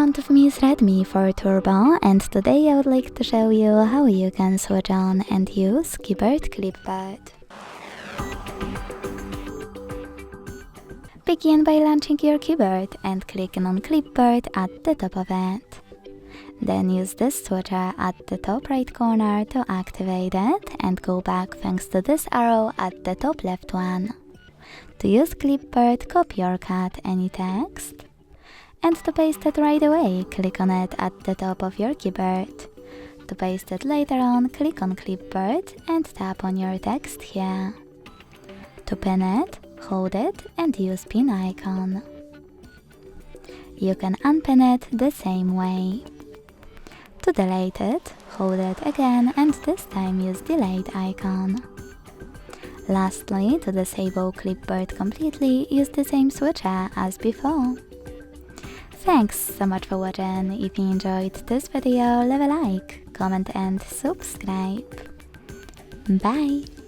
front of me is Redmi Turbo, and today I would like to show you how you can switch on and use keyboard Clipboard. Begin by launching your keyboard and clicking on Clipboard at the top of it. Then use this switcher at the top right corner to activate it and go back thanks to this arrow at the top left one. To use Clipboard, copy or cut any text. And to paste it right away, click on it at the top of your keyboard. To paste it later on, click on Clipboard and tap on your text here. To pin it, hold it and use pin icon. You can unpin it the same way. To delete it, hold it again and this time use delete icon. Lastly, to disable Clipboard completely, use the same switcher as before. Thanks so much for watching. If you enjoyed this video, leave a like, comment and subscribe. Bye!